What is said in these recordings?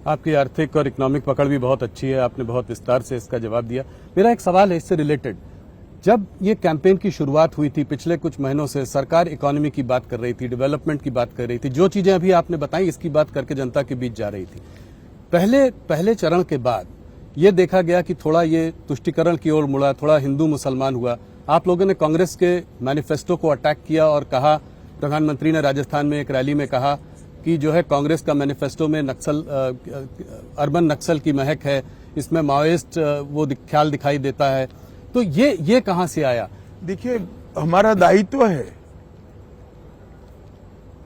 आपकी आर्थिक और इकोनॉमिक पकड़ भी बहुत अच्छी है, आपने बहुत विस्तार से इसका जवाब दिया। मेरा एक सवाल है इससे रिलेटेड, जब ये कैंपेन की शुरुआत हुई थी पिछले कुछ महीनों से सरकार इकोनॉमी की बात कर रही थी, डेवलपमेंट की बात कर रही थी, जो चीजें अभी आपने बताई इसकी बात करके जनता के बीच जा रही थी। पहले चरण के बाद ये देखा गया कि थोड़ा ये तुष्टीकरण की ओर मुड़ा, थोड़ा हिंदू मुसलमान हुआ। आप लोगों ने कांग्रेस के मैनिफेस्टो को अटैक किया और कहा, प्रधानमंत्री ने राजस्थान में एक रैली में कहा कि जो है कांग्रेस का मैनिफेस्टो में अर्बन नक्सल की महक है, इसमें माओइस्ट वो ख्याल दिखाई देता है। तो ये कहां से आया? देखिए, हमारा दायित्व है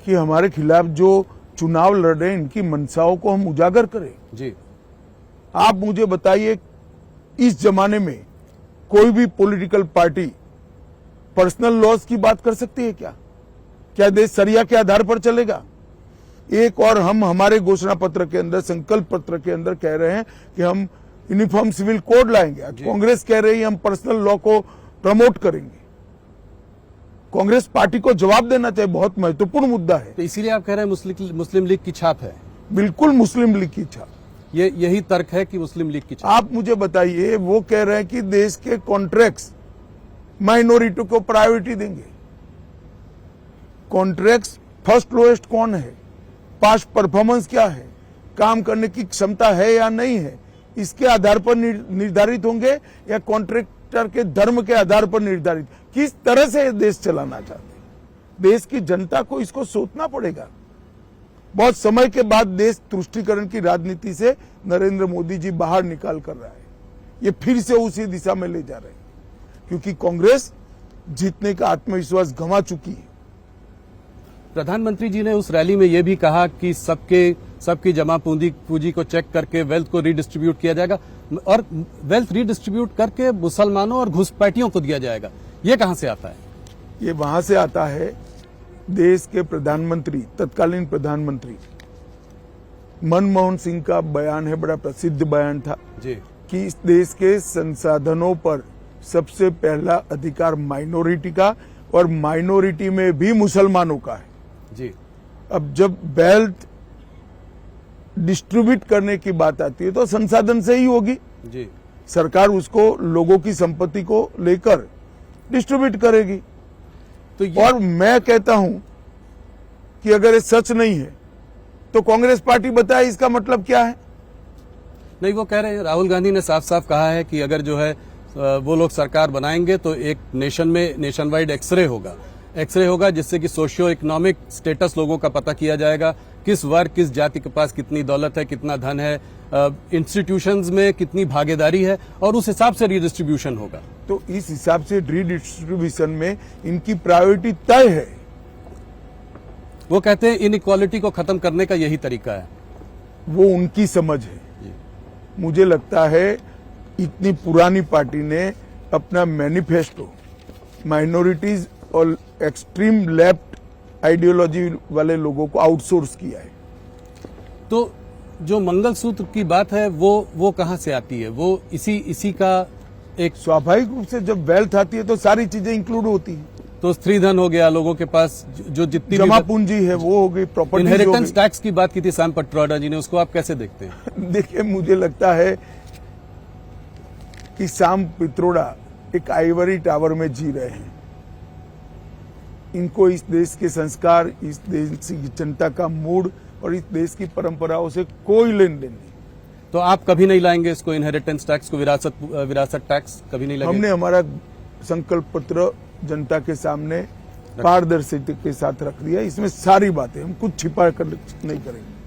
कि हमारे खिलाफ जो चुनाव लड़ रहे हैं इनकी मंशाओं को हम उजागर करें। जी, आप मुझे बताइए, इस जमाने में कोई भी पॉलिटिकल पार्टी पर्सनल लॉस की बात कर सकती है क्या? क्या देश सरिया के आधार पर चलेगा? एक और हम हमारे घोषणा पत्र के अंदर, संकल्प पत्र के अंदर कह रहे हैं कि हम यूनिफॉर्म सिविल कोड लाएंगे। कांग्रेस कह रही है हम पर्सनल लॉ को प्रमोट करेंगे। कांग्रेस पार्टी को जवाब देना चाहिए, बहुत महत्वपूर्ण मुद्दा है। तो इसीलिए आप कह रहे हैं मुस्लिम लीग की छाप है? बिल्कुल मुस्लिम लीग की छाप। यही तर्क है कि मुस्लिम लीग की छाप। आप मुझे बताइए, वो कह रहे हैं कि देश के कॉन्ट्रैक्ट्स माइनॉरिटी को प्रायोरिटी देंगे। कॉन्ट्रैक्ट्स फर्स्ट लोएस्ट कौन है, पास्ट परफॉर्मेंस क्या है, काम करने की क्षमता है या नहीं है, इसके आधार पर निर्धारित होंगे या कॉन्ट्रैक्टर के धर्म के आधार पर निर्धारित? किस तरह से देश चलाना चाहते हैं? देश की जनता को इसको सोचना पड़ेगा। बहुत समय के बाद देश तुष्टीकरण की राजनीति से नरेंद्र मोदी जी बाहर निकाल कर रहा है। ये फिर से उसी दिशा में ले जा रहे हैं, क्योंकि कांग्रेस जीतने का आत्मविश्वास गंवा चुकी है। प्रधानमंत्री जी ने उस रैली में यह भी कहा कि सबकी जमा पूंजी को चेक करके वेल्थ को रिडिस्ट्रीब्यूट किया जाएगा और वेल्थ रिडिस्ट्रीब्यूट करके मुसलमानों और घुसपैठियों को दिया जाएगा। ये कहां से आता है? ये वहां से आता है, देश के प्रधानमंत्री, तत्कालीन प्रधानमंत्री मनमोहन सिंह का बयान है, बड़ा प्रसिद्ध बयान था जी, कि इस देश के संसाधनों पर सबसे पहला अधिकार माइनॉरिटी का और माइनॉरिटी में भी मुसलमानों का है जी। अब जब वेल्थ डिस्ट्रीब्यूट करने की बात आती है तो संसाधन से ही होगी जी। सरकार उसको लोगों की संपत्ति को लेकर डिस्ट्रीब्यूट करेगी। तो और मैं कहता हूं कि अगर ये सच नहीं है तो कांग्रेस पार्टी बताए इसका मतलब क्या है? नहीं, वो कह रहे हैं, राहुल गांधी ने साफ साफ कहा है कि अगर जो है वो लोग सरकार बनाएंगे तो एक नेशन वाइड एक्सरे होगा जिससे कि सोशियो इकोनॉमिक स्टेटस लोगों का पता किया जाएगा, किस वर्ग किस जाति के पास कितनी दौलत है, कितना धन है, इंस्टीट्यूशंस में कितनी भागीदारी है, और उस हिसाब से रिडिस्ट्रीब्यूशन होगा। तो इस हिसाब से रिडिस्ट्रीब्यूशन में इनकी प्रायोरिटी तय है। वो कहते हैं इनइक्वालिटी को खत्म करने का यही तरीका है। वो उनकी समझ है। मुझे लगता है इतनी पुरानी पार्टी ने अपना मैनिफेस्टो माइनॉरिटीज और एक्सट्रीम लेफ्ट आइडियोलॉजी वाले लोगों को आउटसोर्स किया है। तो जो मंगलसूत्र की बात है वो कहां से आती है? वो इसी का एक स्वाभाविक रूप से जब वेल्थ आती है तो सारी चीजें इंक्लूड होती हैं। तो स्त्रीधन हो गया, लोगों के पास जो जितनी जमा पूंजी है वो हो गई, प्रॉपर्टी। इनहेरिटेंस टैक्स की बात की थी सैम पित्रोदा जी ने, उसको आप कैसे देखते हैं? देखिए, मुझे लगता है कि सैम पित्रोदा एक आइवरी टावर में जी रहे हैं। इनको इस देश के संस्कार, इस देश की जनता का मूड और इस देश की परंपराओं से कोई लेन देन नहीं। तो आप कभी नहीं लाएंगे इसको, इनहेरिटेंस टैक्स को, विरासत टैक्स कभी नहीं लाएंगे? हमने हमारा संकल्प पत्र जनता के सामने पारदर्शिता के साथ रख दिया। इसमें सारी बातें, हम कुछ छिपा कर नहीं करेंगे।